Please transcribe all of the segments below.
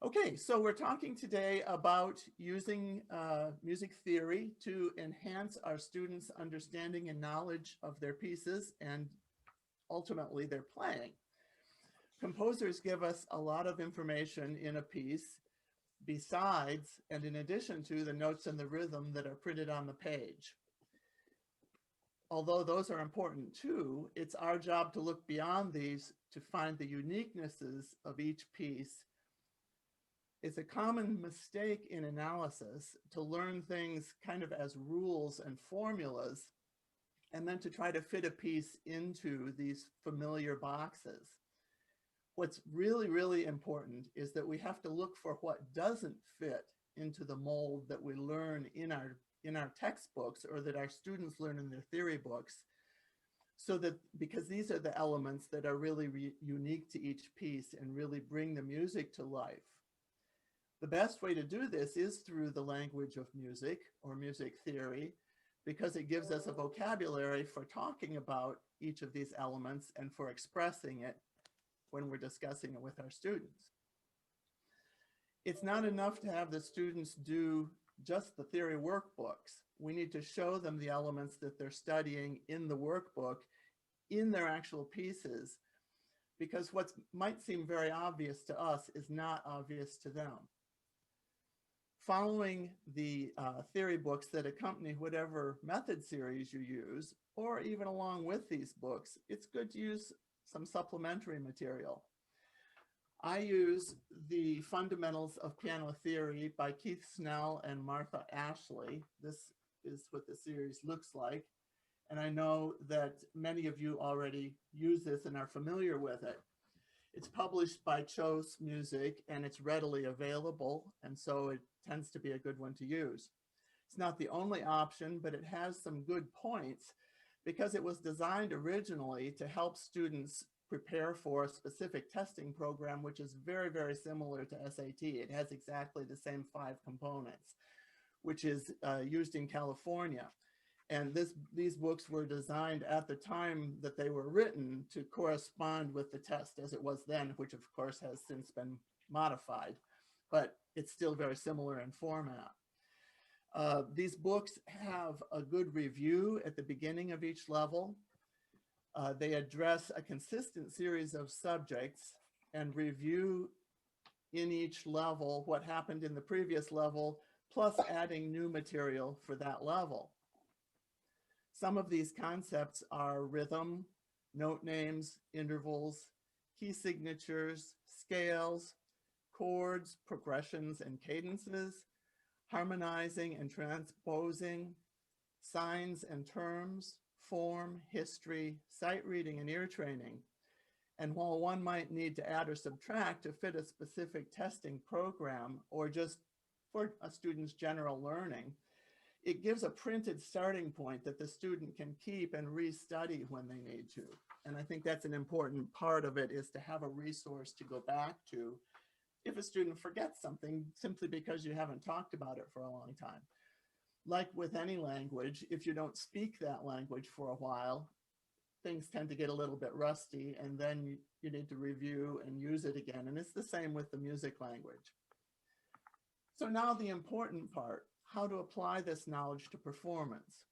Okay, so we're talking today about using music theory to enhance our students' understanding and knowledge of their pieces and ultimately their playing. Composers give us a lot of information in a piece besides and in addition to the notes and the rhythm that are printed on the page. Although those are important too, it's our job to look beyond these to find the uniquenesses of each piece. It's a common mistake in analysis to learn things kind of as rules and formulas, and then to try to fit a piece into these familiar boxes. What's really, really important is that we have to look for what doesn't fit into the mold that we learn in our textbooks or that our students learn in their theory books, so that because these are the elements that are really unique to each piece and really bring the music to life. The best way to do this is through the language of music or music theory, because it gives us a vocabulary for talking about each of these elements and for expressing it when we're discussing it with our students. It's not enough to have the students do just the theory workbooks. We need to show them the elements that they're studying in the workbook in their actual pieces, because what might seem very obvious to us is not obvious to them. Following the theory books that accompany whatever method series you use, or even along with these books, it's good to use some supplementary material. I use the Fundamentals of Piano Theory by Keith Snell and Martha Ashley. This is what the series looks like. And I know that many of you already use this and are familiar with it. It's published by Chose Music and it's readily available, and so it tends to be a good one to use. It's not the only option, but it has some good points because it was designed originally to help students prepare for a specific testing program, which is very, very similar to SAT. It has exactly the same 5 components, which is used in California. And these books were designed at the time that they were written to correspond with the test as it was then, which of course has since been modified, but it's still very similar in format. These books have a good review at the beginning of each level. They address a consistent series of subjects and review in each level what happened in the previous level, plus adding new material for that level. Some of these concepts are rhythm, note names, intervals, key signatures, scales, chords, progressions and cadences, harmonizing and transposing, signs and terms, form, history, sight reading and ear training. And while one might need to add or subtract to fit a specific testing program or just for a student's general learning, it gives a printed starting point that the student can keep and restudy when they need to. And I think that's an important part of it, is to have a resource to go back to if a student forgets something simply because you haven't talked about it for a long time. Like with any language, if you don't speak that language for a while, things tend to get a little bit rusty, and then you need to review and use it again. And it's the same with the music language. So now the important part: how to apply this knowledge to performance.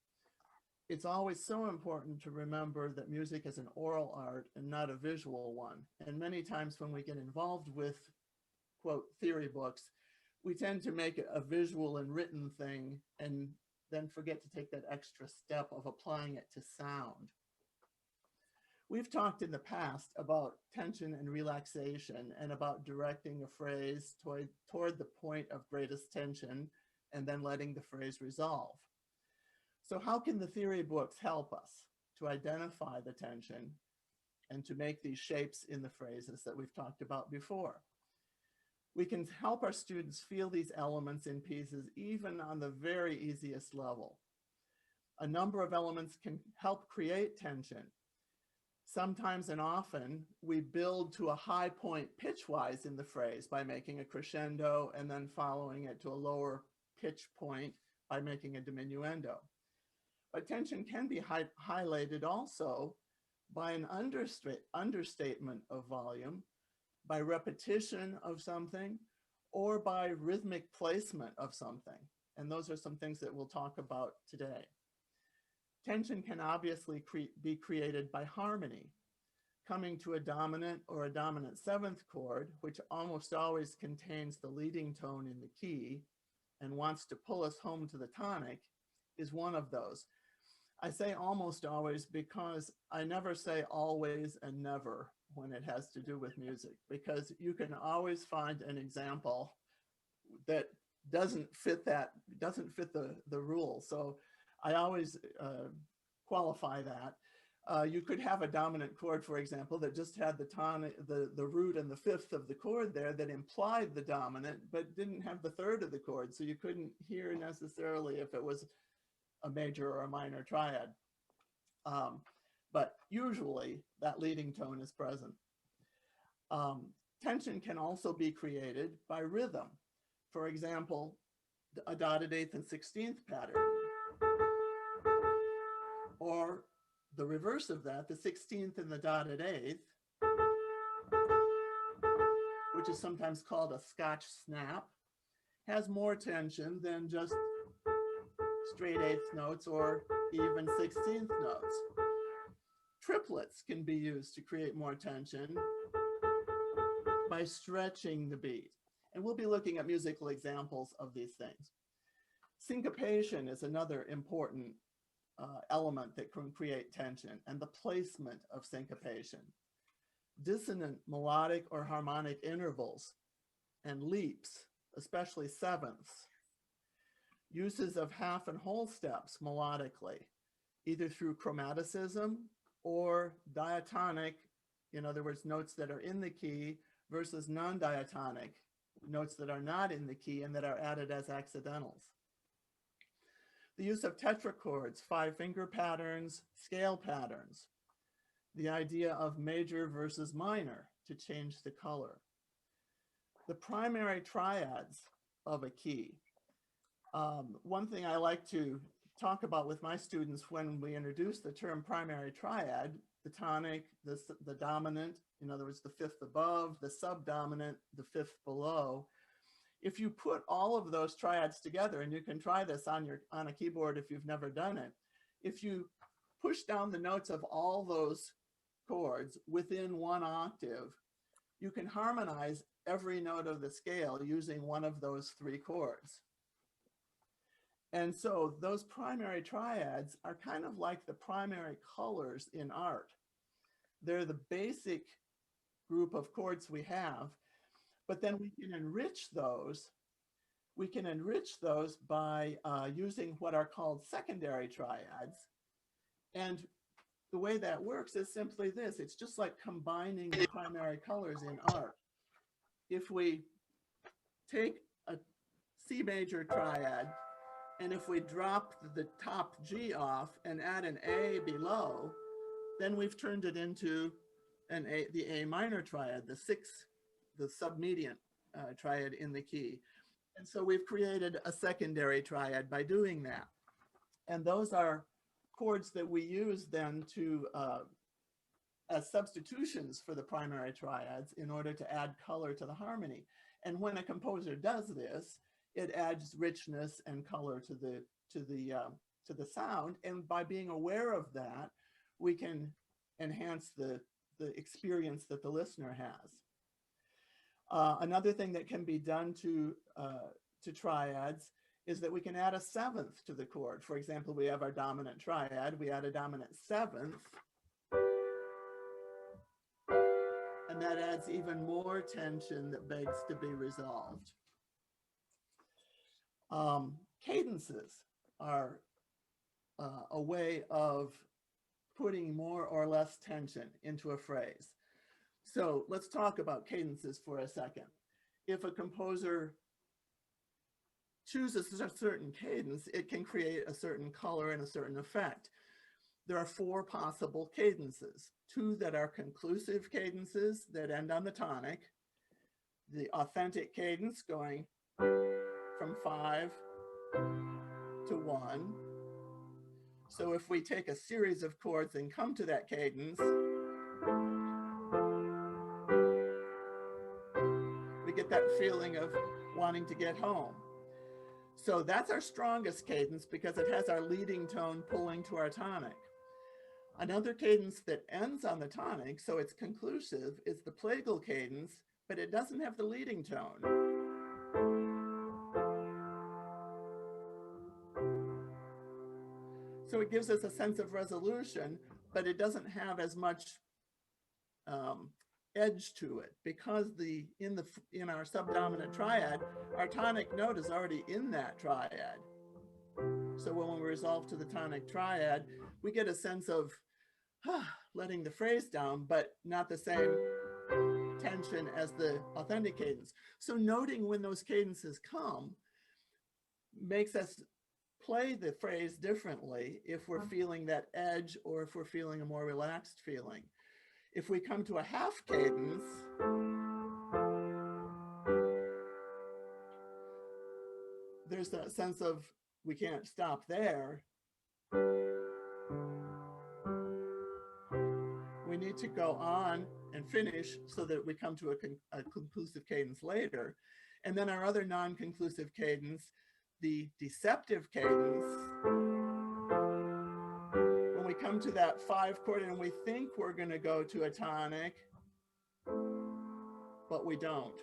It's always so important to remember that music is an oral art and not a visual one. And many times when we get involved with, quote, theory books, we tend to make it a visual and written thing and then forget to take that extra step of applying it to sound. We've talked in the past about tension and relaxation and about directing a phrase toward the point of greatest tension and then letting the phrase resolve. So how can the theory books help us to identify the tension and to make these shapes in the phrases that we've talked about before? We can help our students feel these elements in pieces even on the very easiest level. A number of elements can help create tension. Sometimes and often, we build to a high point pitch-wise in the phrase by making a crescendo and then following it to a lower pitch point by making a diminuendo. But tension can be highlighted also by an understatement of volume, by repetition of something, or by rhythmic placement of something. And those are some things that we'll talk about today. Tension can obviously be created by harmony, coming to a dominant or a dominant seventh chord, which almost always contains the leading tone in the key and wants to pull us home to the tonic, is one of those. I say almost always because I never say always and never when it has to do with music, because you can always find an example that doesn't fit the rule. So I always qualify that. You could have a dominant chord, for example, that just had the tonic, the root and the fifth of the chord there that implied the dominant, but didn't have the third of the chord. So you couldn't hear necessarily if it was a major or a minor triad. But usually that leading tone is present. Tension can also be created by rhythm. For example, a dotted eighth and 16th pattern, or the reverse of that, the 16th and the dotted eighth, which is sometimes called a Scotch snap, has more tension than just straight eighth notes or even 16th notes. Triplets can be used to create more tension by stretching the beat. And we'll be looking at musical examples of these things. Syncopation is another important element that can create tension, and the placement of syncopation. Dissonant melodic or harmonic intervals and leaps, especially sevenths. Uses of half and whole steps melodically, either through chromaticism or diatonic, in other words, notes that are in the key versus non-diatonic, notes that are not in the key and that are added as accidentals. The use of tetrachords, five-finger patterns, scale patterns. The idea of major versus minor to change the color. The primary triads of a key. One thing I like to talk about with my students when we introduce the term primary triad, the tonic, the dominant, in other words, the fifth above, the subdominant, the fifth below. If you put all of those triads together, and you can try this on a keyboard if you've never done it, if you push down the notes of all those chords within one octave, you can harmonize every note of the scale using one of those three chords. And so those primary triads are kind of like the primary colors in art. They're the basic group of chords we have, but then we can enrich those. We can enrich those by using what are called secondary triads. And the way that works is simply this. It's just like combining the primary colors in art. If we take a C major triad, and if we drop the top G off and add an A below, then we've turned it into the A minor triad, the submediant triad in the key. And so we've created a secondary triad by doing that. And those are chords that we use then to as substitutions for the primary triads in order to add color to the harmony. And when a composer does this, it adds richness and color to the sound. And by being aware of that, we can enhance the experience that the listener has. Another thing that can be done to triads is that we can add a seventh to the chord. For example, we have our dominant triad, we add a dominant seventh, and that adds even more tension that begs to be resolved. Cadences are a way of putting more or less tension into a phrase. So let's talk about cadences for a second. If a composer chooses a certain cadence, it can create a certain color and a certain effect. There are four possible cadences, two that are conclusive cadences that end on the tonic, the authentic cadence going from 5 to 1. So if we take a series of chords and come to that cadence, we get that feeling of wanting to get home. So that's our strongest cadence because it has our leading tone pulling to our tonic. Another cadence that ends on the tonic, so it's conclusive, is the plagal cadence, but it doesn't have the leading tone. So it gives us a sense of resolution, but it doesn't have as much edge to it because in our subdominant triad, our tonic note is already in that triad. So when we resolve to the tonic triad, we get a sense of letting the phrase down, but not the same tension as the authentic cadence. So noting when those cadences come makes us play the phrase differently if we're feeling that edge or if we're feeling a more relaxed feeling. If we come to a half cadence, there's that sense of we can't stop there. We need to go on and finish so that we come to a conclusive cadence later. And then our other non-conclusive cadence, the deceptive cadence, when we come to that 5 chord and we think we're going to go to a tonic, but we don't.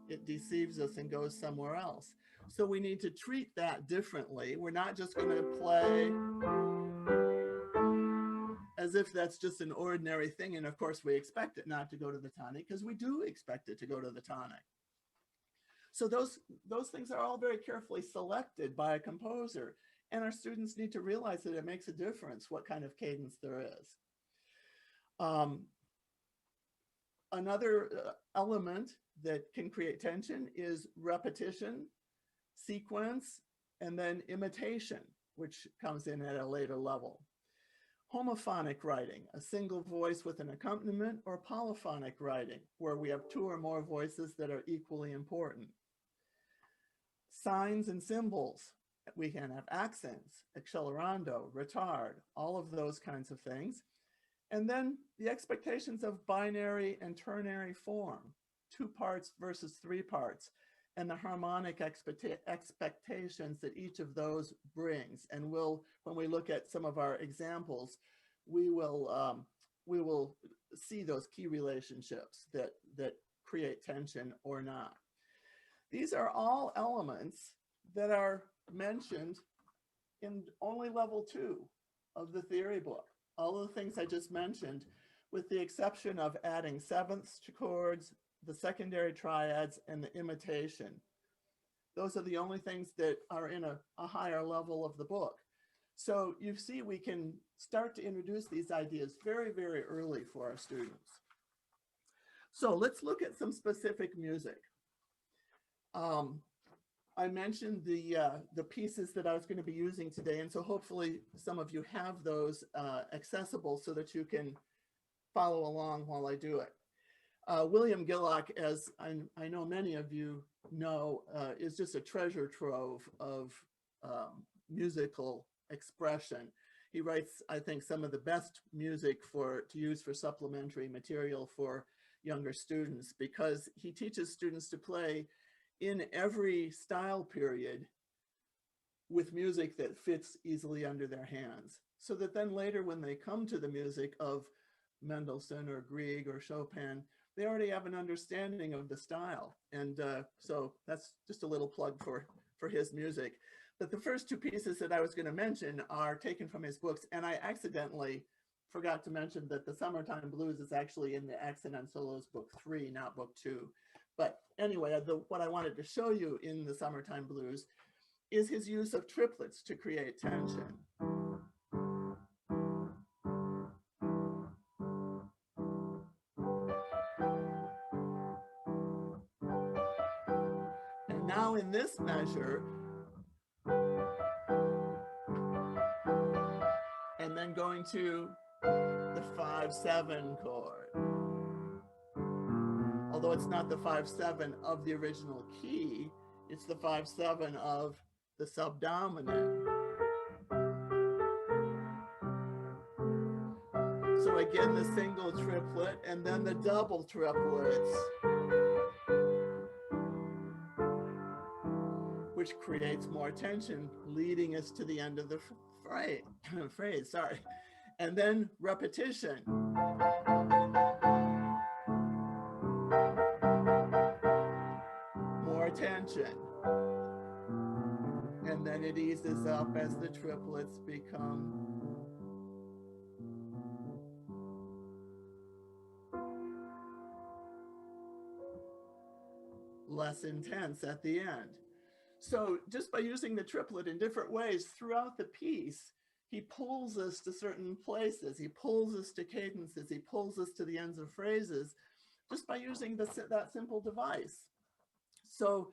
It deceives us and goes somewhere else. So we need to treat that differently. We're not just going to play as if that's just an ordinary thing. And of course, we expect it not to go to the tonic because we do expect it to go to the tonic. So those things are all very carefully selected by a composer. And our students need to realize that it makes a difference what kind of cadence there is. Another element that can create tension is repetition, sequence, and then imitation, which comes in at a later level. Homophonic writing, a single voice with an accompaniment, or polyphonic writing, where we have 2 or more voices that are equally important. Signs and symbols, we can have accents, accelerando, retard, all of those kinds of things. And then the expectations of binary and ternary form, 2 parts versus 3 parts, and the harmonic expectations that each of those brings. And when we look at some of our examples, we will see those key relationships that create tension or not. These are all elements that are mentioned in only level 2 of the theory book. All of the things I just mentioned, with the exception of adding 7ths to chords, the secondary triads, and the imitation. Those are the only things that are in a higher level of the book. So you see, we can start to introduce these ideas very, very early for our students. So let's look at some specific music. I mentioned the pieces that I was going to be using today, and so hopefully some of you have those accessible so that you can follow along while I do it. William Gillock, as I know many of you know, is just a treasure trove of musical expression. He writes, I think, some of the best music to use for supplementary material for younger students, because he teaches students to play in every style period with music that fits easily under their hands, so that then later when they come to the music of Mendelssohn or Grieg or Chopin, they already have an understanding of the style. And so that's just a little plug for his music. But the first 2 pieces that I was going to mention are taken from his books, and I accidentally forgot to mention that the Summertime Blues is actually in the Accent on Solos book 3, not book 2. But anyway, what I wanted to show you in the Summertime Blues is his use of triplets to create tension. And now in this measure, and then going to the 5/7 chord. Although it's not the 5/7 of the original key, it's the 5/7 of the subdominant. So again, the single triplet and then the double triplets. which creates more tension, leading us to the end of the phrase, sorry. And then repetition. More tension. And then it eases up as the triplets become less intense at the end. So just by using the triplet in different ways throughout the piece, he pulls us to certain places, he pulls us to cadences, he pulls us to the ends of phrases, just by using that simple device. So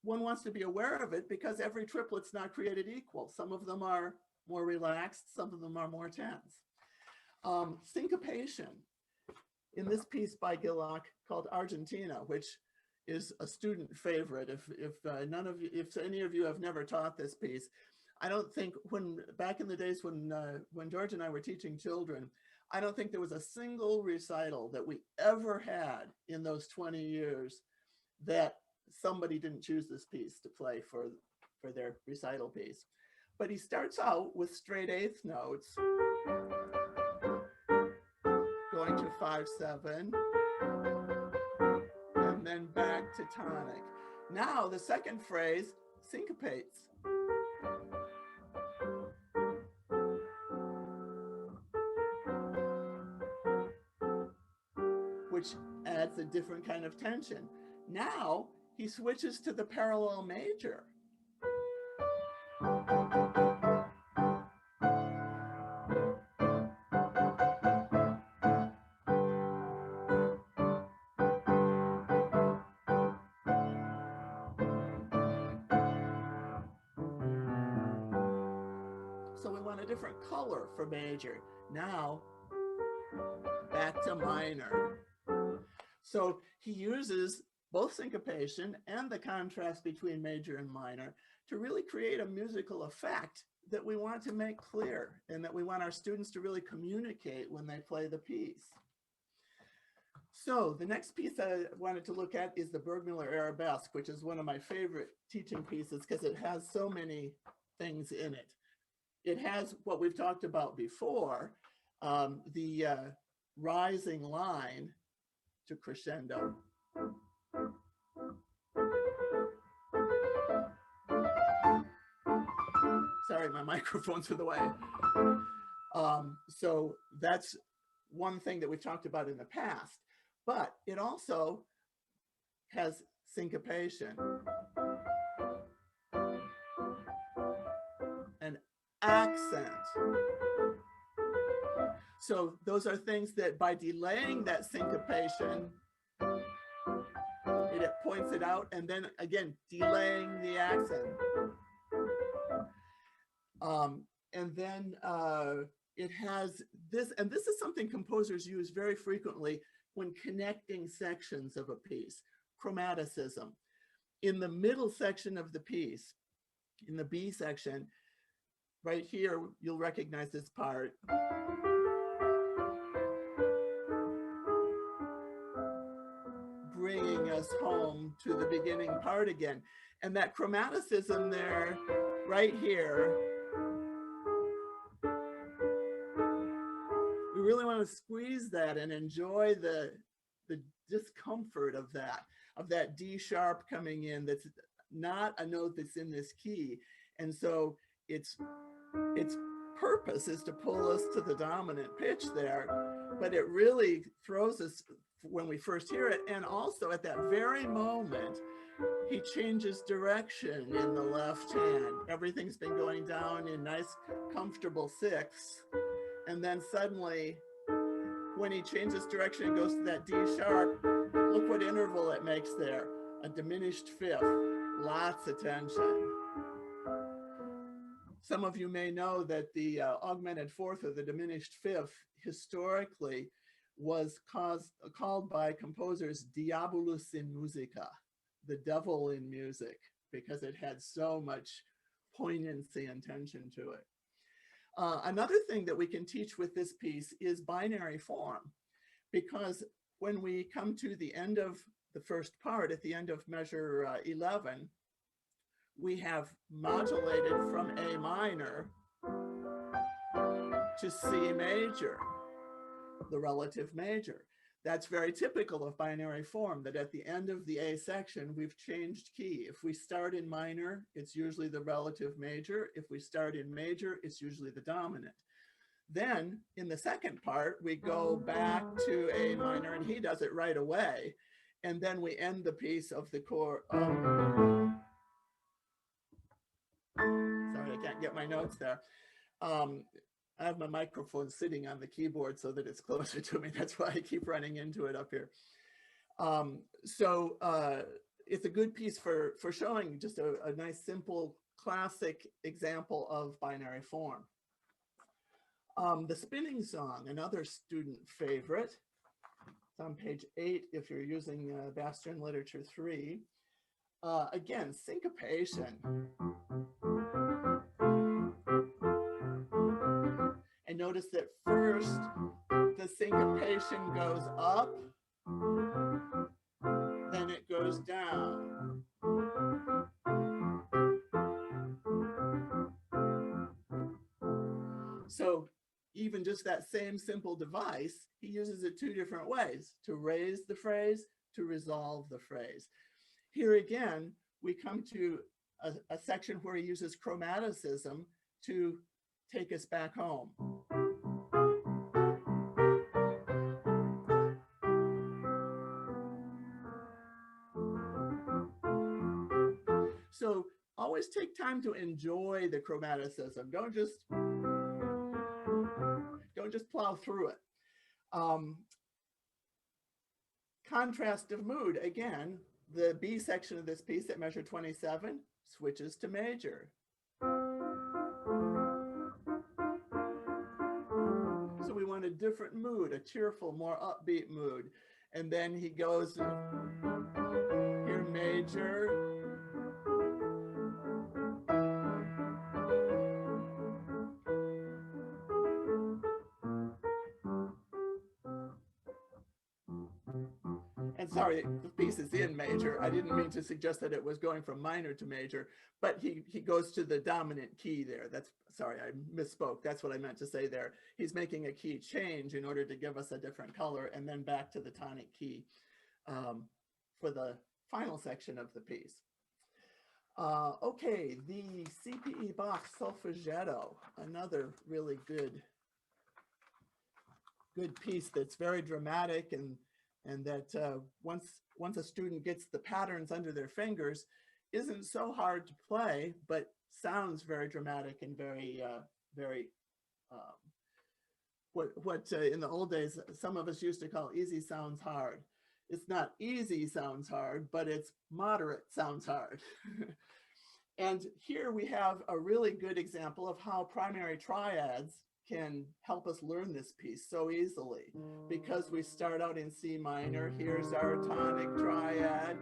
one wants to be aware of it because every triplet's not created equal. Some of them are more relaxed, some of them are more tense. Syncopation. In this piece by Gillock called Argentina, which is a student favorite. If any of you have never taught this piece, I don't think back in the days when George and I were teaching children, I don't think there was a single recital that we ever had in those 20 years that somebody didn't choose this piece to play for their recital piece. But he starts out with straight eighth notes, going to 5/7, and then back to tonic. Now the second phrase syncopates. Which adds a different kind of tension. Now he switches to the parallel major. So we want a different color for major. Now back to minor. So he uses both syncopation and the contrast between major and minor to really create a musical effect that we want to make clear and that we want our students to really communicate when they play the piece. So the next piece I wanted to look at is the Burgmüller Arabesque, which is one of my favorite teaching pieces because it has so many things in it. It has what we've talked about before, the rising line to crescendo. Sorry, my microphone's in the way. So that's one thing that we've talked about in the past, but it also has syncopation and accent. So those are things that by delaying that syncopation, it points it out, and then again, delaying the accent. And then it has this, and this is something composers use very frequently when connecting sections of a piece, chromaticism. In the middle section of the piece, in the B section, right here, you'll recognize this part. Bringing us home to the beginning part again. And that chromaticism there, right here, we really want to squeeze that and enjoy the discomfort of that D sharp coming in. That's not a note that's in this key. And so its purpose is to pull us to the dominant pitch there, but it really throws us when we first hear it. And also at that very moment, he changes direction in the left hand. Everything's been going down in nice, comfortable sixths. And then suddenly, when he changes direction and goes to that D sharp, look what interval it makes there. A diminished fifth, lots of tension. Some of you may know that the augmented fourth or the diminished fifth historically was called by composers Diabolus in Musica, the devil in music, because it had so much poignancy and tension to it. Another thing that we can teach with this piece is binary form, because when we come to the end of the first part, at the end of measure 11, we have modulated from A minor to C major, the relative major. That's very typical of binary form, that at the end of the A section, we've changed key. If we start in minor, it's usually the relative major. If we start in major, it's usually the dominant. Then in the second part, we go back to A minor, and he does it right away. And then we end the piece of the chord. Sorry, I can't get my notes there. I have my microphone sitting on the keyboard so that it's closer to me. That's why I keep running into it up here. It's a good piece for showing just a nice, simple, classic example of binary form. The spinning song, another student favorite. It's on page 8 if you're using Bastian Literature 3. Again, syncopation. And notice that first, the syncopation goes up, then it goes down. So even just that same simple device, he uses it 2 different ways: to raise the phrase, to resolve the phrase. Here again, we come to a section where he uses chromaticism to take us back home. So always take time to enjoy the chromaticism. Don't just plow through it. Contrast of mood, again, the B section of this piece at measure 27 switches to major. So we want a different mood, a cheerful, more upbeat mood. And then he goes here, major. And sorry, the piece is in major. I didn't mean to suggest that it was going from minor to major, but he goes to the dominant key there. That's, sorry, I misspoke. That's what I meant to say there. He's making a key change in order to give us a different color, and then back to the tonic key for the final section of the piece. Okay, the CPE box Solfeggietto, another really good piece that's very dramatic, and that once a student gets the patterns under their fingers, isn't so hard to play, but sounds very dramatic and very what in the old days some of us used to call easy sounds hard. It's not easy sounds hard, but it's moderate sounds hard. And here we have a really good example of how primary triads can help us learn this piece so easily, because we start out in C minor. Here's our tonic triad,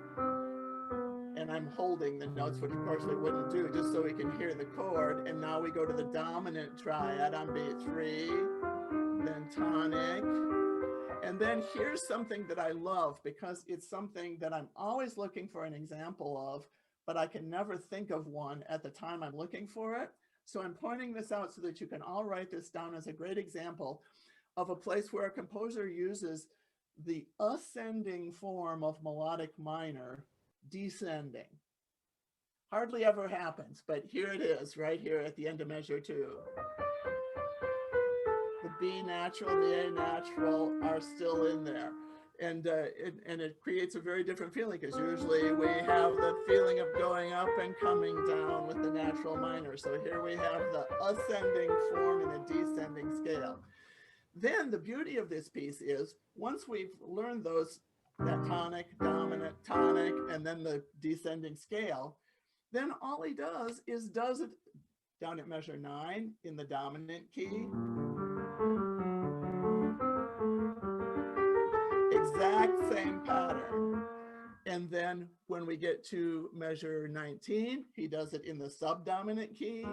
and I'm holding the notes, which of course we wouldn't do, just so we can hear the chord. And now we go to the dominant triad on beat 3, then tonic. And then here's something that I love, because it's something that I'm always looking for an example of, but I can never think of one at the time I'm looking for it. So I'm pointing this out so that you can all write this down as a great example of a place where a composer uses the ascending form of melodic minor descending. Hardly ever happens, but here it is, right here at the end of measure 2. The B natural and the A natural are still in there. And it creates a very different feeling, because usually we have the feeling of going up and coming down with the natural minor. So here we have the ascending form in a descending scale. Then the beauty of this piece is, once we've learned that tonic, dominant, tonic, and then the descending scale, then all he does is does it down at measure 9 in the dominant key. Exact same pattern. And then when we get to measure 19, he does it in the subdominant key.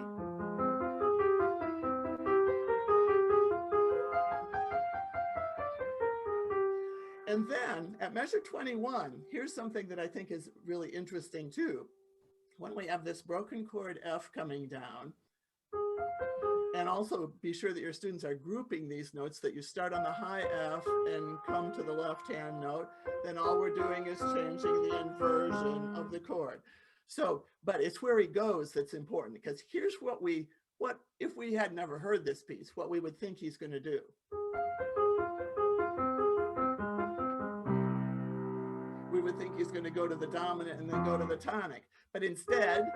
And then at measure 21, here's something that I think is really interesting too. when we have this broken chord F coming down, and also be sure that your students are grouping these notes, that you start on the high F and come to the left-hand note, then all we're doing is changing the inversion of the chord. So, but it's where he goes that's important, because here's what if we had never heard this piece, what we would think he's going to do. We would think he's going to go to the dominant and then go to the tonic, but instead,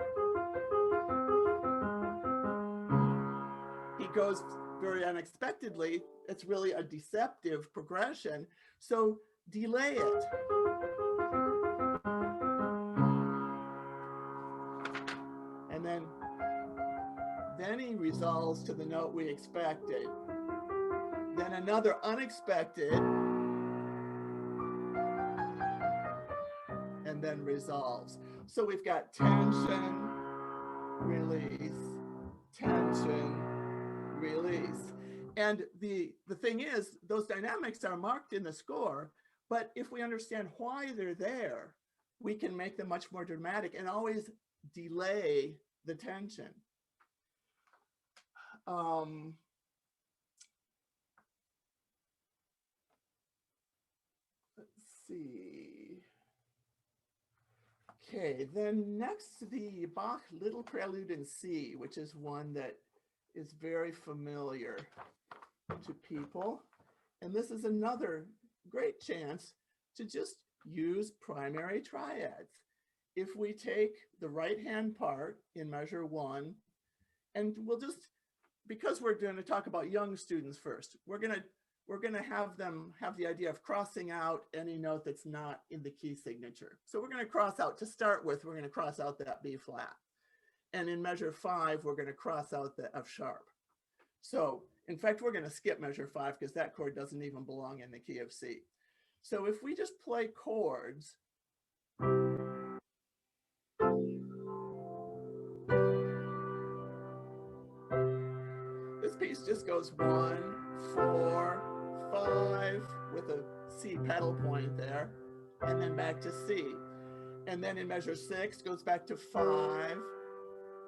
he goes very unexpectedly. It's really a deceptive progression. So delay it. And then he resolves to the note we expected. Then another unexpected, and then resolves. So we've got tension, release, tension, release. And the thing is, those dynamics are marked in the score, but if we understand why they're there, we can make them much more dramatic and always delay the tension. Let's see. Okay, then next, the Bach Little Prelude in C, which is one that is very familiar to people. And this is another great chance to just use primary triads. If we take the right-hand part in measure 1, and we'll just, because we're going to talk about young students first, we're going to have them have the idea of crossing out any note that's not in the key signature. So we're going to cross out, to start with, we're going to cross out that B flat. And in measure 5, we're going to cross out the F sharp. So in fact, we're going to skip measure 5 because that chord doesn't even belong in the key of C. So if we just play chords, this piece just goes 1, 4, 5 with a C pedal point there, and then back to C. And then in measure 6 goes back to 5.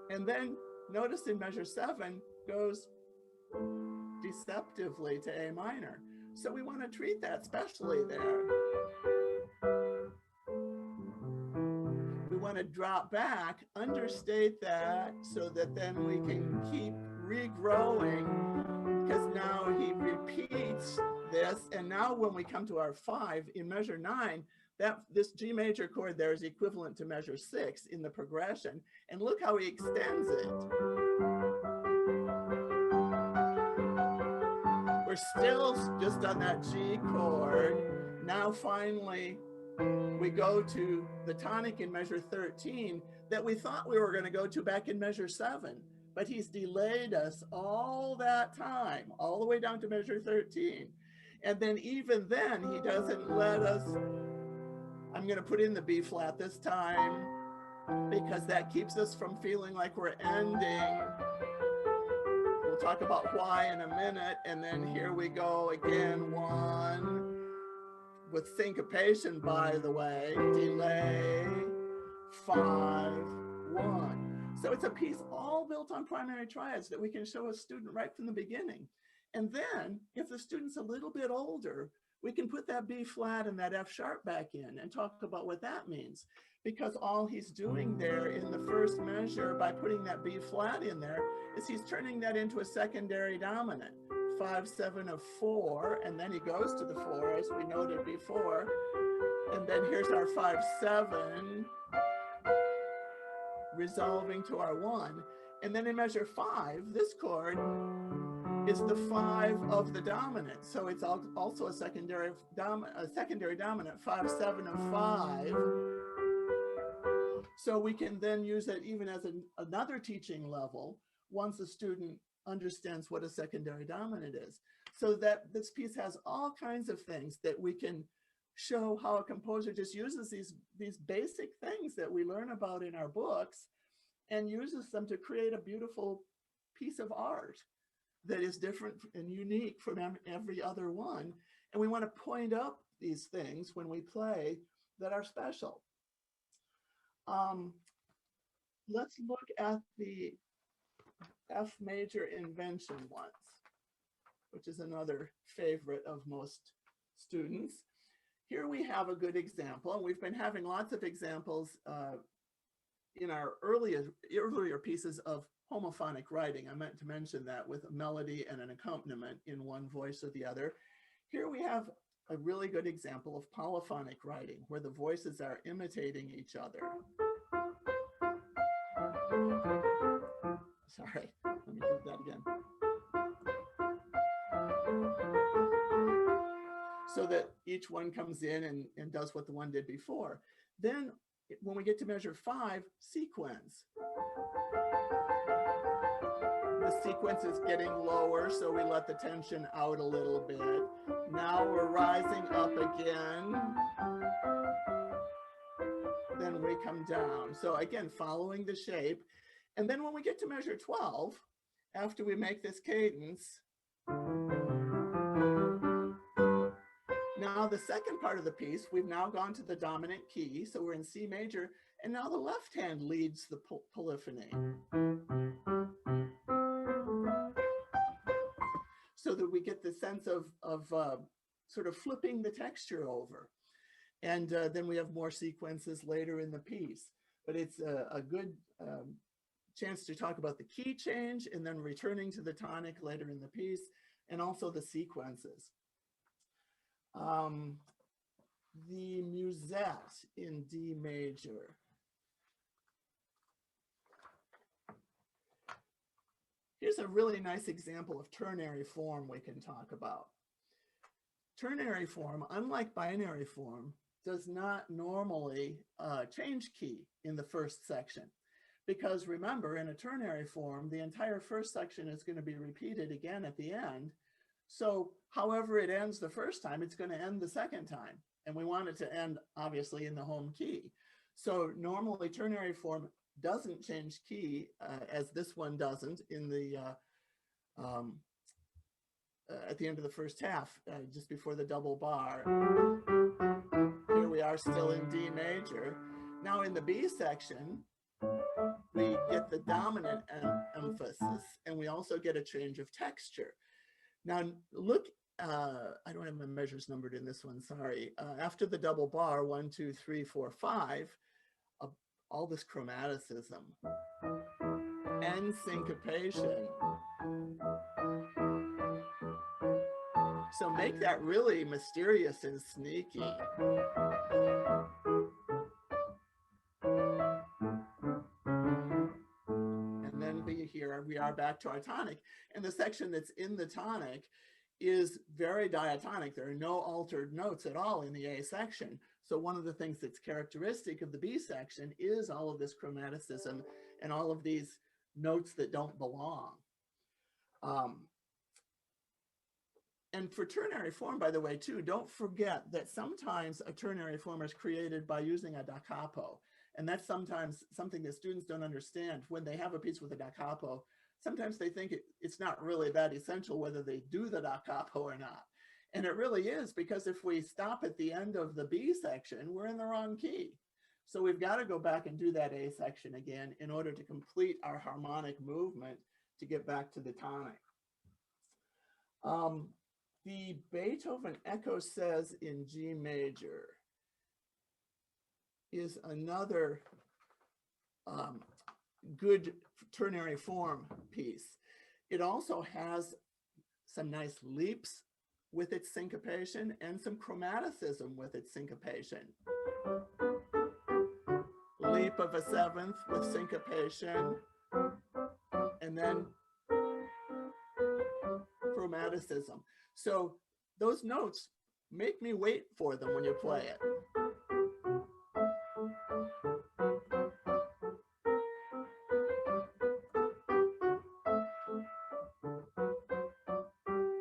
And then notice in measure 7 goes deceptively to A minor. So we want to treat that specially there. We want to drop back, understate that, so that then we can keep regrowing, because now he repeats this. And now when we come to our 5 in measure 9, this G major chord there is equivalent to measure 6 in the progression. And look how he extends it. We're still just on that G chord. Now finally, we go to the tonic in measure 13 that we thought we were going to go to back in measure 7. But he's delayed us all that time, all the way down to measure 13. And then even then, he doesn't let us. I'm going to put in the B flat this time, because that keeps us from feeling like we're ending. We'll talk about why in a minute. And then here we go again, 1 with syncopation, by the way, delay, 5, 1. So it's a piece all built on primary triads that we can show a student right from the beginning. And then if the student's a little bit older, we can put that B flat and that F sharp back in and talk about what that means. Because all he's doing there in the first measure by putting that B flat in there is he's turning that into a secondary dominant. 5, 7 of 4, and then he goes to the 4 as we noted before. And then here's our 5, 7, resolving to our 1. And then in measure 5, this chord is the 5 of the dominant. So it's also a secondary dominant, 5, 7 of 5. So we can then use it even as another teaching level once a student understands what a secondary dominant is. So that this piece has all kinds of things that we can show how a composer just uses these basic things that we learn about in our books and uses them to create a beautiful piece of art that is different and unique from every other one. And we want to point up these things when we play that are special. let's look at the F major invention once, which is another favorite of most students. Here we have a good example, and we've been having lots of examples in our earlier pieces of homophonic writing. I meant to mention that, with a melody and an accompaniment in one voice or the other. Here we have a really good example of polyphonic writing, where the voices are imitating each other. Sorry, let me do that again. So that each one comes in and does what the one did before. Then when we get to measure 5, sequence. The sequence is getting lower, so we let the tension out a little bit. Now we're rising up again. Then we come down. So again, following the shape. And then when we get to measure 12, after we make this cadence, now the second part of the piece, we've now gone to the dominant key, so we're in C major, and now the left hand leads the polyphony. So that we get the sense of sort of flipping the texture over. And then we have more sequences later in the piece. But it's a good chance to talk about the key change and then returning to the tonic later in the piece, and also the sequences. The Musette in D major. Here's a really nice example of ternary form we can talk about. Ternary form, unlike binary form, does not normally change key in the first section. Because remember, in a ternary form, the entire first section is going to be repeated again at the end. So however it ends the first time, it's going to end the second time. And we want it to end, obviously, in the home key. So normally ternary form doesn't change key, as this one doesn't, in the at the end of the first half, just before the double bar. Here we are still in D major. Now in the B section, we get the dominant emphasis, and we also get a change of texture. Now look, I don't have my measures numbered in this one, sorry. After the double bar, 1, 2, 3, 4, 5, all this chromaticism and syncopation. So make that really mysterious and sneaky. And then we are back to our tonic. And the section that's in the tonic is very diatonic. There are no altered notes at all in the A section. So one of the things that's characteristic of the B section is all of this chromaticism and all of these notes that don't belong. And for ternary form, by the way, too, don't forget that sometimes a ternary form is created by using a da capo. And that's sometimes something that students don't understand. When they have a piece with a da capo, sometimes they think it's not really that essential whether they do the da capo or not. And it really is, because if we stop at the end of the B section, we're in the wrong key. So we've got to go back and do that A section again in order to complete our harmonic movement to get back to the tonic. The Beethoven Ecossaise in G major is another good ternary form piece. It also has some nice leaps with its syncopation and some chromaticism with its syncopation. Leap of a seventh with syncopation, and then chromaticism. So those notes, make me wait for them when you play it.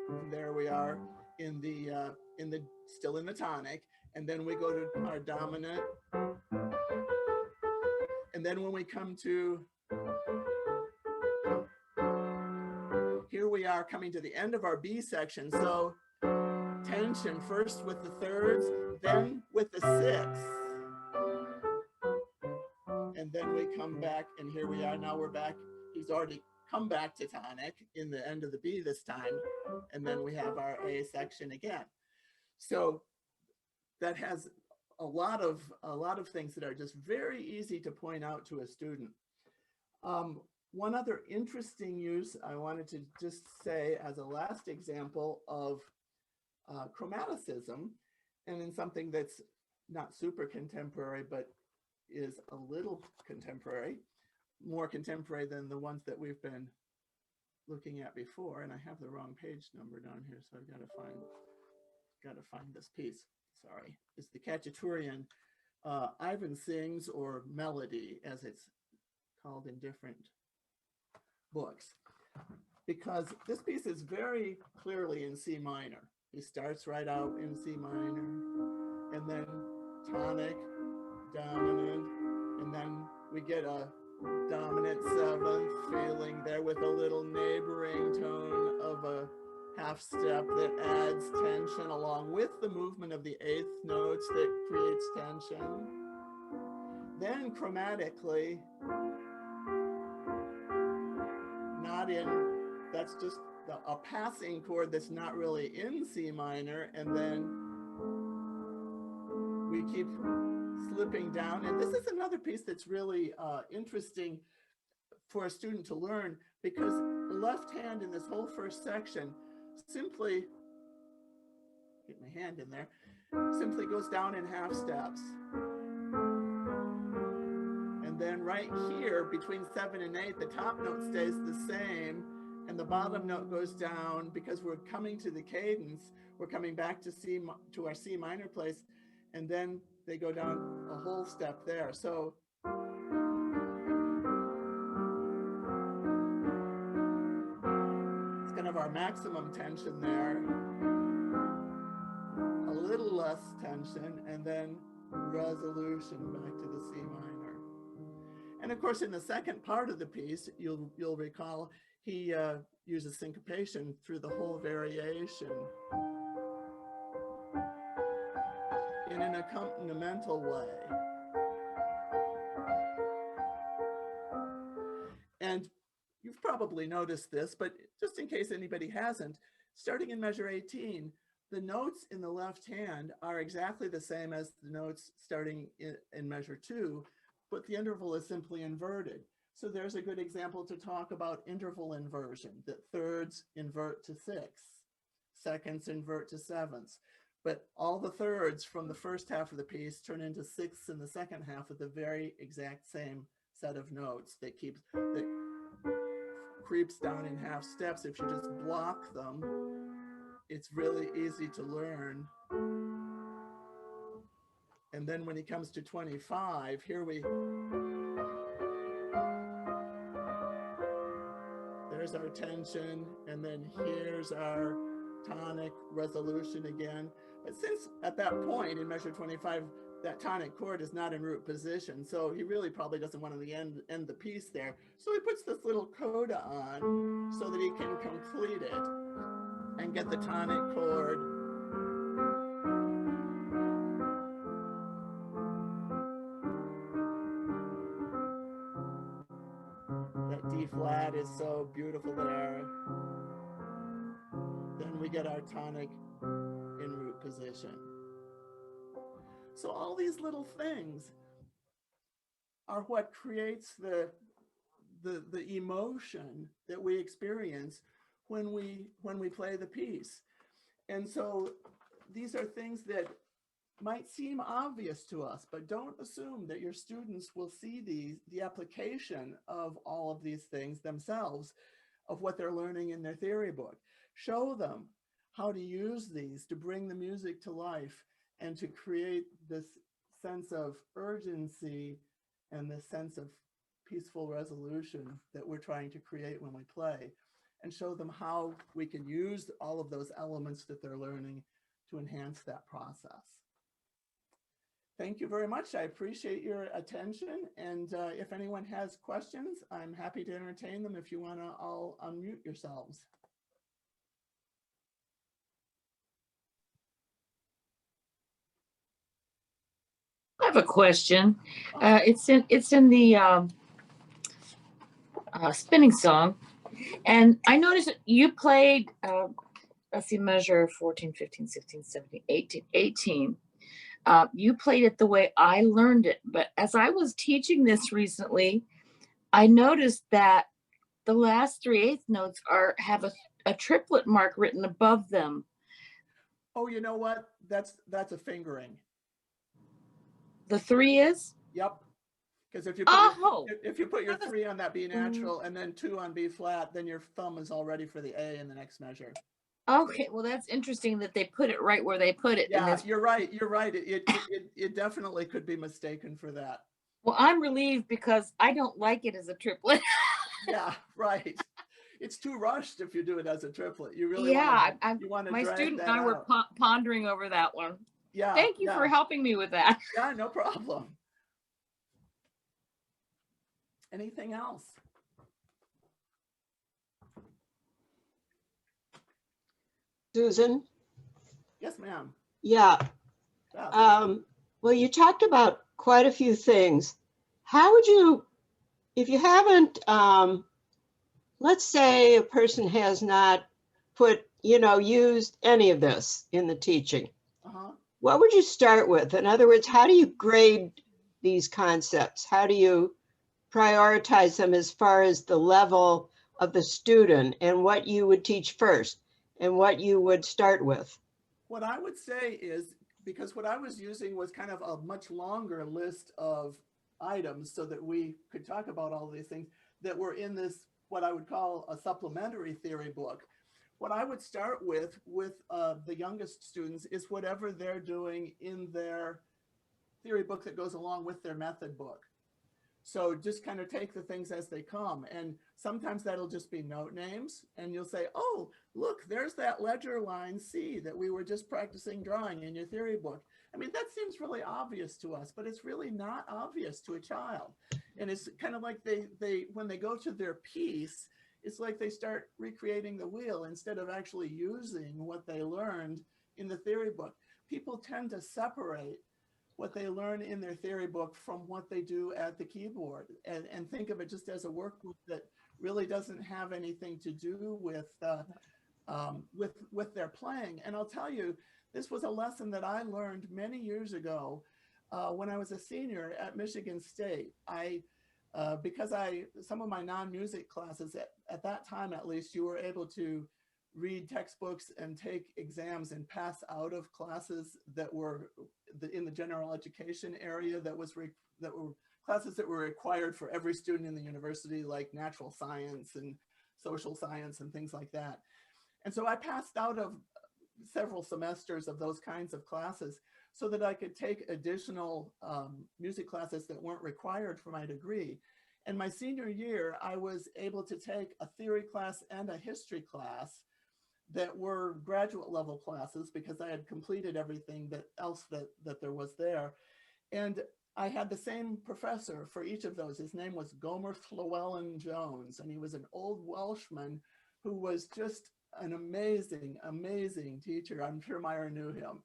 And there we are still in the tonic, and then we go to our dominant. And then when we come to, here we are coming to the end of our B section. So tension first with the thirds, then with the sixths. And then we come back, and here we are, now we're back. He's already come back to tonic in the end of the B this time, and then we have our A section again. So that has a lot of things that are just very easy to point out to a student. One other interesting use I wanted to just say as a last example of chromaticism, and in something that's not super contemporary, but is a little contemporary, more contemporary than the ones that we've been looking at before. And I have the wrong page number down here, so I've got to find this piece. Sorry, it's the Khachaturian Ivan Sings, or Melody, as it's called in different books, because this piece is very clearly in C minor. He starts right out in C minor, and then tonic, dominant, and then we get a dominant seventh feeling there with a little neighboring tone of a half step that adds tension along with the movement of the eighth notes that creates tension. Then chromatically, not in, that's just a passing chord that's not really in C minor, and then we keep slipping down. And this is another piece that's really interesting for a student to learn, because the left hand in this whole first section simply, get my hand in there, simply goes down in half steps. And then right here between 7 and 8, the top note stays the same and the bottom note goes down, because we're coming to the cadence, we're coming back to our C minor place, and then they go down a whole step there. So it's kind of our maximum tension there, a little less tension, and then resolution back to the C minor. And of course, in the second part of the piece, you'll recall he uses syncopation through the whole variation in an accompanimental way. And you've probably noticed this, but just in case anybody hasn't, starting in measure 18, the notes in the left hand are exactly the same as the notes starting in measure 2, but the interval is simply inverted. So there's a good example to talk about interval inversion, that thirds invert to sixths, seconds invert to sevenths, but all the thirds from the first half of the piece turn into sixths in the second half with the very exact same set of notes that creeps down in half steps. If you just block them, it's really easy to learn. And then when he comes to 25, there's our tension, and then here's our tonic resolution again. But since at that point in measure 25, that tonic chord is not in root position, so he really probably doesn't want to end the piece there. So he puts this little coda on so that he can complete it and get the tonic chord. That D flat is so beautiful there. Then we get our tonic in root position. So all these little things are what creates the emotion that we experience when we play the piece. And so these are things that might seem obvious to us, but don't assume that your students will see the application of all of these things themselves, of what they're learning in their theory book. Show them how to use these to bring the music to life and to create this sense of urgency and this sense of peaceful resolution that we're trying to create when we play, and show them how we can use all of those elements that they're learning to enhance that process. Thank you very much. I appreciate your attention. And if anyone has questions, I'm happy to entertain them. If you want to all unmute yourselves. I have a question. It's in the spinning song. And I noticed that you played, let's see, measure 14, 15, 16, 17, 18, 18. You played it the way I learned it. But as I was teaching this recently, I noticed that the last 3/8 notes have a triplet mark written above them. Oh, you know what? That's a fingering. The 3 is? Yep. Because if you put your 3 on that B natural and then 2 on B flat, then your thumb is all ready for the A in the next measure. Okay, well, that's interesting that they put it right where they put it. Yeah, you're right. You're right. It definitely could be mistaken for that. Well, I'm relieved because I don't like it as a triplet. Yeah, right. It's too rushed if you do it as a triplet. You really want to my drag student that and I out. were pondering over that one. Yeah. Thank you for helping me with that. Yeah, no problem. Anything else? Susan? Yes, ma'am. Yeah. Well, you talked about quite a few things. How would you, if you haven't, let's say a person has not used any of this in the teaching. What would you start with? In other words, how do you grade these concepts? How do you prioritize them as far as the level of the student and what you would teach first and what you would start with? What I would say is, because what I was using was kind of a much longer list of items so that we could talk about all these things that were in this, what I would call a supplementary theory book. What I would start with the youngest students is whatever they're doing in their theory book that goes along with their method book. So just kind of take the things as they come. And sometimes that'll just be note names. And you'll say, oh, look, there's that ledger line C that we were just practicing drawing in your theory book. I mean, that seems really obvious to us, but it's really not obvious to a child. And it's kind of like they when they go to their piece, it's like they start recreating the wheel instead of actually using what they learned in the theory book. People tend to separate what they learn in their theory book from what they do at the keyboard and think of it just as a workbook that really doesn't have anything to do with their playing. And I'll tell you, this was a lesson that I learned many years ago when I was a senior at Michigan State. Because some of my non-music classes at that time, at least, you were able to read textbooks and take exams and pass out of classes that were in the general education area that were classes that were required for every student in the university, like natural science and social science and things like that. And so I passed out of several semesters of those kinds of classes so that I could take additional music classes that weren't required for my degree. And my senior year, I was able to take a theory class and a history class that were graduate level classes because I had completed everything else that there was there. And I had the same professor for each of those. His name was Gomer Llewellyn Jones, and he was an old Welshman who was just an amazing, amazing teacher. I'm sure Meyer knew him.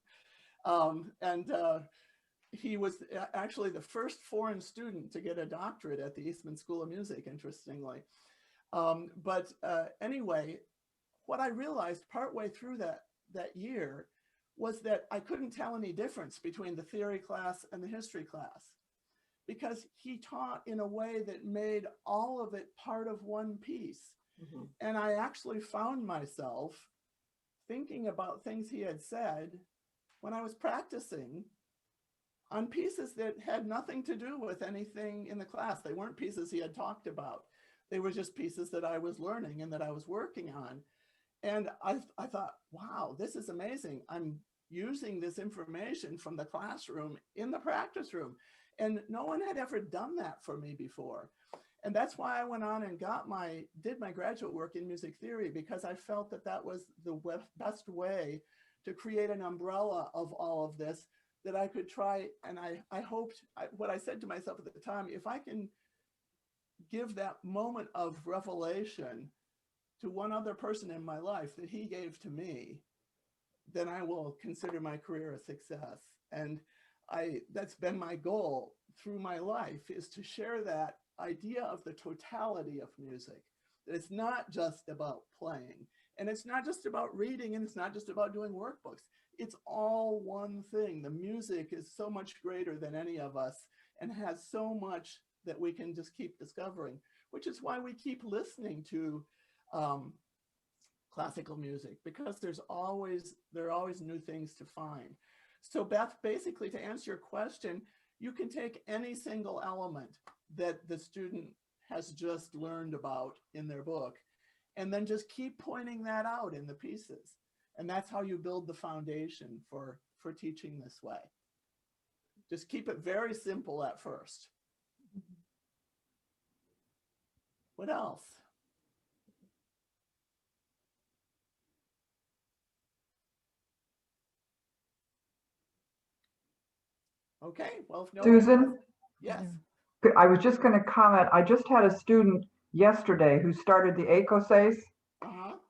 He was actually the first foreign student to get a doctorate at the Eastman School of Music, interestingly. Anyway, what I realized partway through that year was that I couldn't tell any difference between the theory class and the history class because he taught in a way that made all of it part of one piece. Mm-hmm. And I actually found myself thinking about things he had said when I was practicing on pieces that had nothing to do with anything in the class. They weren't pieces he had talked about. They were just pieces that I was learning and that I was working on. And I thought, wow, this is amazing. I'm using this information from the classroom in the practice room. And no one had ever done that for me before. And that's why I went on and did my graduate work in music theory, because I felt that was the best way to create an umbrella of all of this that I could try. And I hoped, what I said to myself at the time, if I can give that moment of revelation to one other person in my life that he gave to me, then I will consider my career a success. And that's been my goal through my life, is to share that idea of the totality of music. It's not just about playing, and it's not just about reading, and it's not just about doing workbooks. It's all one thing. The music is so much greater than any of us and has so much that we can just keep discovering, which is why we keep listening to classical music, because there are always new things to find. So Beth, basically to answer your question, you can take any single element that the student has just learned about in their book, and then just keep pointing that out in the pieces. And that's how you build the foundation for teaching this way. Just keep it very simple at first. What else? Okay, well, if no one Susan, else- yes. I was just going to comment. I just had a student yesterday who started the Ecossaise,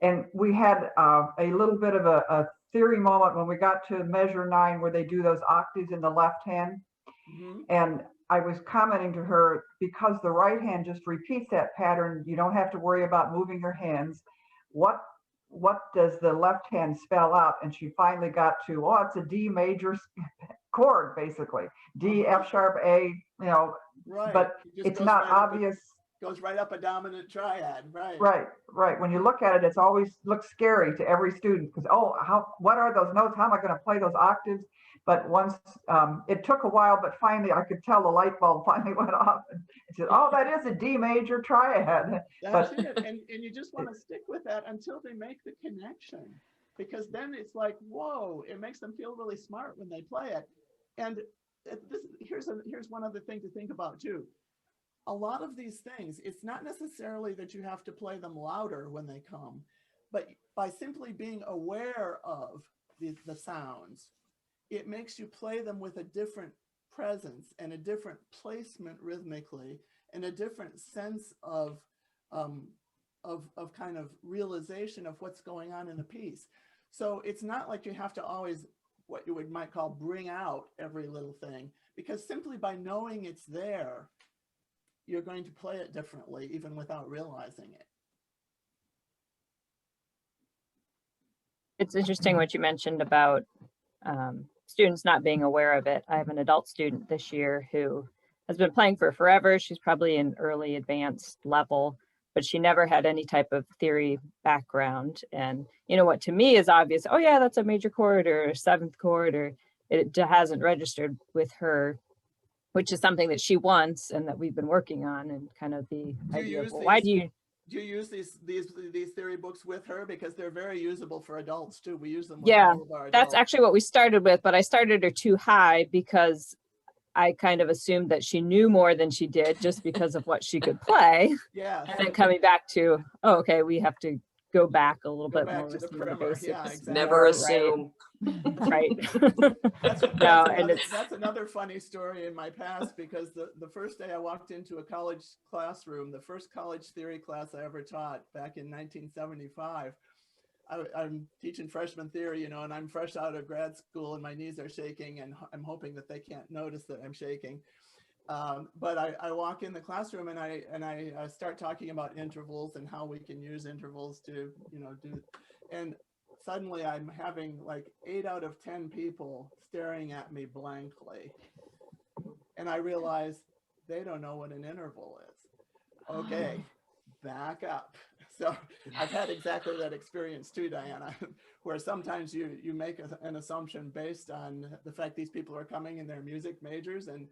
and we had a little bit of a theory moment when we got to measure 9, where they do those octaves in the left hand. And I was commenting to her, because the right hand just repeats that pattern, you don't have to worry about moving your hands. What does the left hand spell out? And she finally got to, oh, it's a D major chord, basically. D, F sharp, A, you know, Right. but it's not right obvious. Goes right up a dominant triad, right? Right. When you look at it, it's always looks scary to every student, because, oh, what are those notes? How am I going to play those octaves? But once, it took a while, but finally I could tell the light bulb finally went off. And it said, oh, that is a D major triad. That's it. And you just want to stick with that until they make the connection, because then it's like, whoa, it makes them feel really smart when they play it. And here's one other thing to think about too. A lot of these things, it's not necessarily that you have to play them louder when they come, but by simply being aware of the sounds, it makes you play them with a different presence and a different placement rhythmically, and a different sense of kind of realization of what's going on in the piece. So it's not like you have to always, what you might call, bring out every little thing, because simply by knowing it's there, you're going to play it differently, even without realizing it. It's interesting what you mentioned about students not being aware of it. I have an adult student this year who has been playing for forever. She's probably in early advanced level, but she never had any type of theory background. And you know what to me is obvious, oh yeah, that's a major chord or a 7th chord, or it hasn't registered with her, which is something that she wants and that we've been working on, and kind of the idea of, well, why do you use these theory books with her? Because they're very usable for adults too. We use them with yeah, all of our adults. That's actually what we started with, but I started her too high because I kind of assumed that she knew more than she did just because of what she could play. Yeah. And then coming back to, oh, okay, we have to go back a little bit back more to the with some of the primer. basics. Yeah, exactly. Never assume. Right. That's another funny story in my past, because the first day I walked into a college classroom, the first college theory class I ever taught back in 1975, I'm teaching freshman theory, you know, and I'm fresh out of grad school and my knees are shaking, and I'm hoping that they can't notice that I'm shaking. But I walk in the classroom and I start talking about intervals and how we can use intervals to, you know, do, and suddenly I'm having like 8 out of 10 people staring at me blankly. And I realize they don't know what an interval is. Okay, back up. So I've had exactly that experience too, Diana, where sometimes you make an assumption based on the fact these people are coming in their music majors and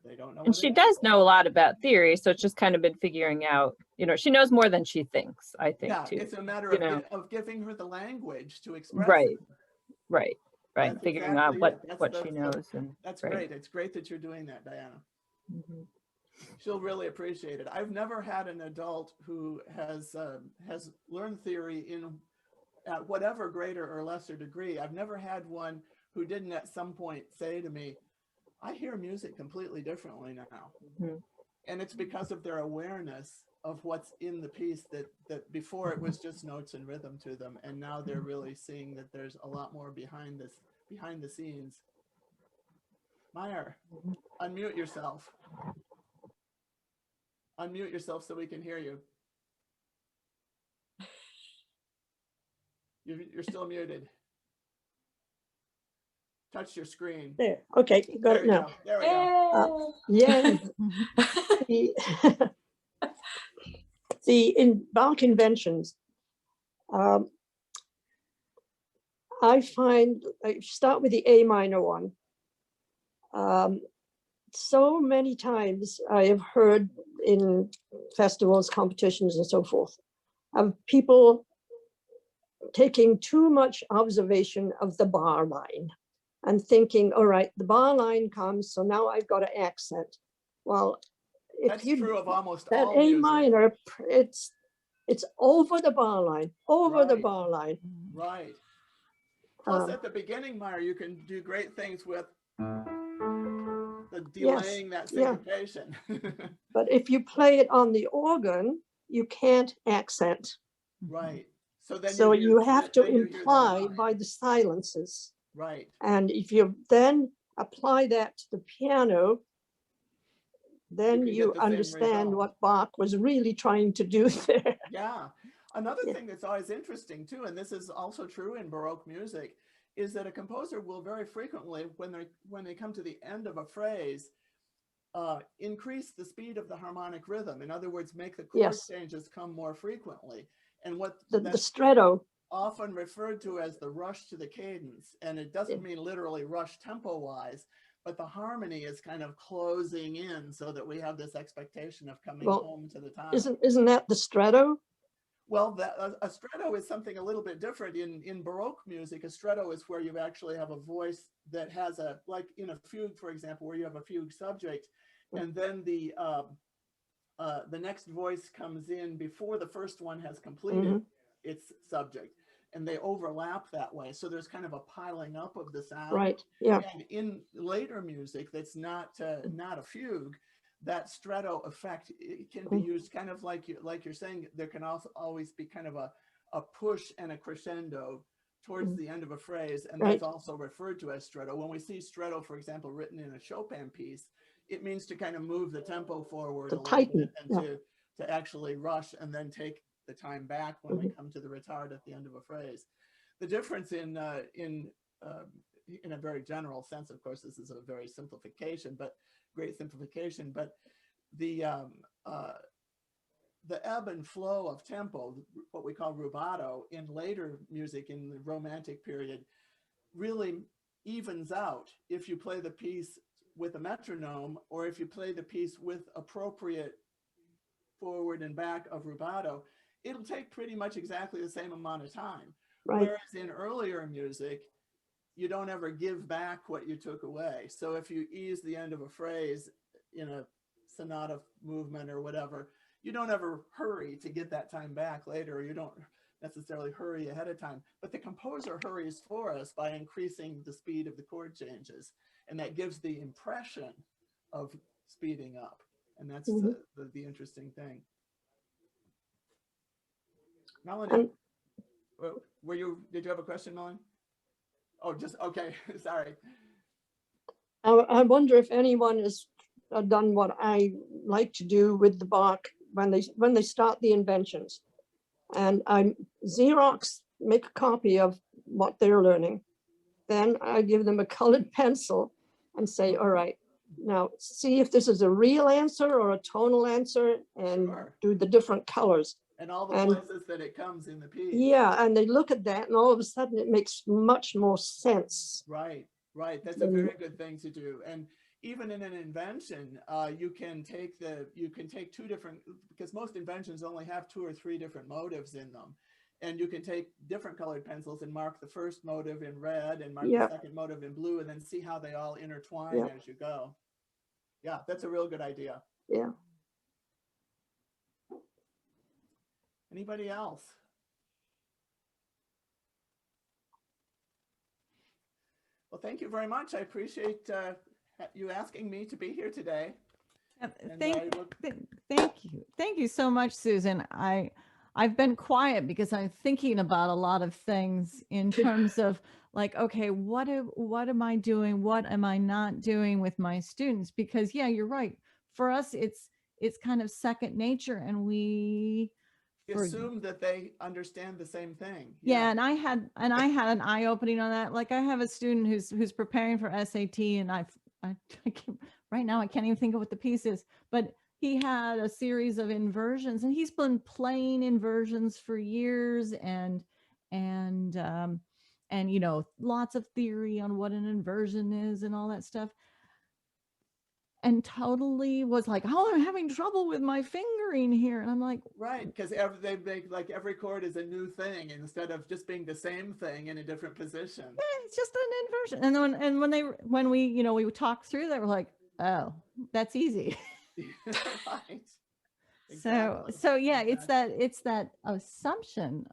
they don't know. And she does know a lot about theory, so it's just kind of been figuring out, you know, she knows more than she thinks, I think, yeah, too. it's a matter of giving her the language to express Right, it. right, right. That's Figuring exactly out what she knows. And that's right. great. It's great that you're doing that, Diana. Mhm. She'll really appreciate it. I've never had an adult who has learned theory at whatever greater or lesser degree. I've never had one who didn't at some point say to me, I hear music completely differently now. Mhm. And it's because of their awareness of what's in the piece, that before it was just notes and rhythm to them. And now they're really seeing that there's a lot more behind the scenes. Meyer, unmute yourself. Unmute yourself so we can hear you. You're still muted. Touch your screen. There, okay, got There it you now. go. There we go. Yeah. In Bach inventions, I find, I start with the A minor one. So many times I have heard in festivals, competitions, and so forth, of people taking too much observation of the bar line and thinking, all right, the bar line comes, so now I've got to accent. Well, if That's you true of almost that all A music. minor, it's over the bar line, over the Right. bar line. Right. Plus, at the beginning, Meyer, you can do great things with the delaying that syncopation. But if you play it on the organ, you can't accent. Right. So then So you have to then you hear the imply line. by the silences. Right. And if you then apply that to the piano, then can get you the same understand result. what Bach was really trying to do there. Yeah. Another Yeah. thing that's always interesting too, and this is also true in Baroque music, is that a composer will very frequently, when they come to the end of a phrase, increase the speed of the harmonic rhythm. In other words, make the chord Yes. changes come more frequently. And what The that's stretto. often referred to as the rush to the cadence. And it doesn't mean literally rush tempo wise, but the harmony is kind of closing in so that we have this expectation of coming home to the time. Isn't that the stretto? Well, a stretto is something a little bit different. In Baroque music, a stretto is where you actually have a voice that has like in a fugue, for example, where you have a fugue subject, and then the next voice comes in before the first one has completed its subject, and they overlap that way. So there's kind of a piling up of the sound. Right, yeah. And in later music that's not a fugue, that stretto effect, it can be used kind of like you're saying. There can also always be kind of a push and a crescendo towards the end of a phrase, and that's also referred to as stretto. When we see stretto, for example, written in a Chopin piece, it means to kind of move the tempo forward a little bit and to actually rush and then take the time back when we come to the retard at the end of a phrase. The difference in a very general sense, of course, this is a very simplification, but great simplification, but the ebb and flow of tempo, what we call rubato, in later music in the Romantic period, really evens out if you play the piece with a metronome or if you play the piece with appropriate forward and back of rubato. It'll take pretty much exactly the same amount of time. Whereas in earlier music, you don't ever give back what you took away. So if you ease the end of a phrase in a sonata movement or whatever, you don't ever hurry to get that time back later, or you don't necessarily hurry ahead of time. But the composer hurries for us by increasing the speed of the chord changes. And that gives the impression of speeding up. And that's the interesting thing. Melanie, did you have a question, Melanie? Oh, just, okay, sorry. I wonder if anyone has done what I like to do with the Bach when they start the inventions. And I make a copy of what they're learning. Then I give them a colored pencil and say, all right, now see if this is a real answer or a tonal answer, and do the different colors. And all the places that it comes in the piece. Yeah, and they look at that and all of a sudden it makes much more sense. Right. That's a very good thing to do. And even in an invention, you can take two different, because most inventions only have 2 or 3 different motives in them. And you can take different colored pencils and mark the first motive in red and mark the second motive in blue, and then see how they all intertwine as you go. Yeah, that's a real good idea. Yeah. Anybody else? Well, thank you very much. I appreciate you asking me to be here today. Thank you so much, Susan. I've been quiet because I'm thinking about a lot of things in terms of like, okay, what am I doing? What am I not doing with my students? Because yeah, you're right. For us, it's it's kind of second nature, and we You assume that they understand the same thing. yeah, and I had an eye opening on that. Like I have a student who's preparing for SAT, and I can't, right now I can't even think of what the piece is, but he had a series of inversions, and he's been playing inversions for years, and you know, lots of theory on what an inversion is and all that stuff. And totally was like, oh, I'm having trouble with my fingering here. And I'm like, right, because they make like every chord is a new thing instead of just being the same thing in a different position. yeah, it's just an inversion. And when we, you know, we talked through that, we're like, oh, that's easy. Right. Exactly. So yeah, it's that assumption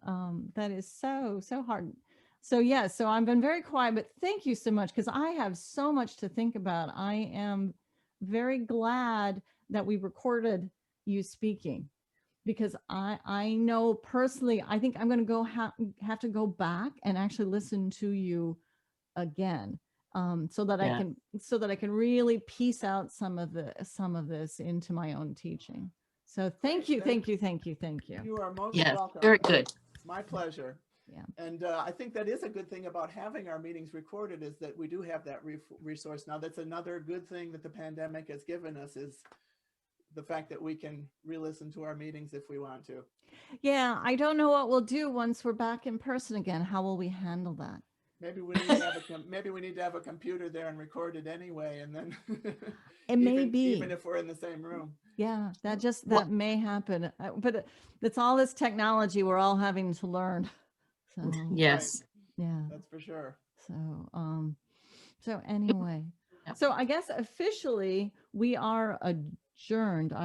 that is so hard. So yeah, so I've been very quiet, but thank you so much, because I have so much to think about. I am very glad that we recorded you speaking, because I know personally, I think I'm going to have to go back and actually listen to you again, so that I can really piece out some of this into my own teaching. So thank you. You are most Yes, welcome. very good. It's my pleasure. Yeah. And I think that is a good thing about having our meetings recorded, is that we do have that resource now. That's another good thing that the pandemic has given us, is the fact that we can re-listen to our meetings if we want to. Yeah, I don't know what we'll do once we're back in person again. How will we handle that? Maybe we need to have a computer there and record it anyway, and then It may be. even if we're in the same room. Yeah, that may happen. But it's all this technology we're all having to learn. So Yes. yeah, That's for sure. So anyway, Yep. so I guess officially we are adjourned.